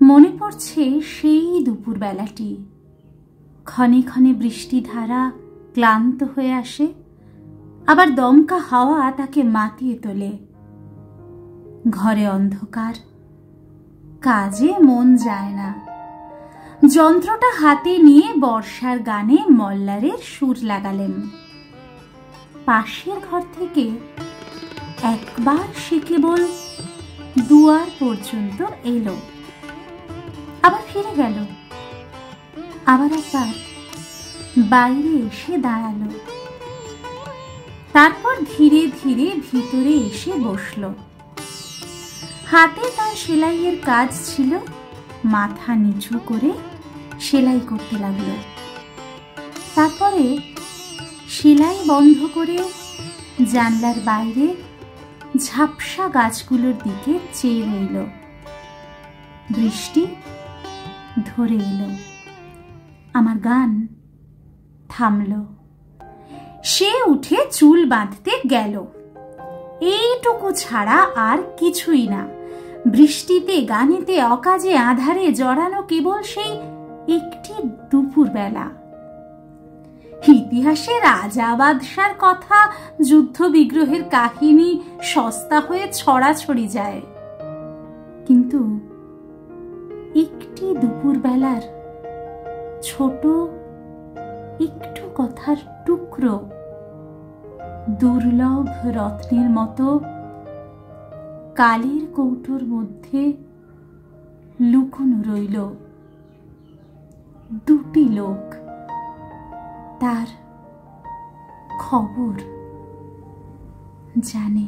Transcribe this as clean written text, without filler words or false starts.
মনে পড়ছে সেই দুপুরবেলাটি। ক্ষণে ক্ষণে বৃষ্টিধারা ক্লান্ত হয়ে আসে, আবার দমকা হাওয়া তাকে মাতিয়ে তোলে। ঘরে অন্ধকার, কাজে মন যায় না। যন্ত্রটা হাতে নিয়ে বর্ষার গানে মল্লারের সুর লাগালেন। পাশের ঘর থেকে একবার সে কেবল দুয়ার পর্যন্ত এলো, আবার ফিরে গেল। আবার একবার বাইরে এসে দাঁড়ালো, তারপর ধীরে ধীরে ভিতরে এসে বসল। হাতে তার সেলাইয়ের কাজ ছিল, মাথা নিচু করে সেলাই করতে লাগলো। তারপরে সেলাই বন্ধ করে জানলার বাইরে ঝাপসা গাছগুলোর দিকে চেয়ে রইল। বৃষ্টি ধরে এলো। আমার গান থামল। সে উঠে চুল বাঁধতে গেল। এইটুকু ছাড়া আর কিছুই না। বৃষ্টিতে, গানেতে, অকাজে, আধারে জড়ানো কেবল সেই একটি দুপুর বেলা। ইতিহাসে রাজা বাদশার কথা, যুদ্ধ বিগ্রহের কাহিনী সস্তা হয়ে ছড়াছড়ি যায়, কিন্তু একটি দুপুর বেলার ছোট একটু কথার টুকরো দুর্লভ রত্নের মতো কালের কৌটোর মধ্যে লুকোনো রইল। দুটি লোক, তার খবর জানে।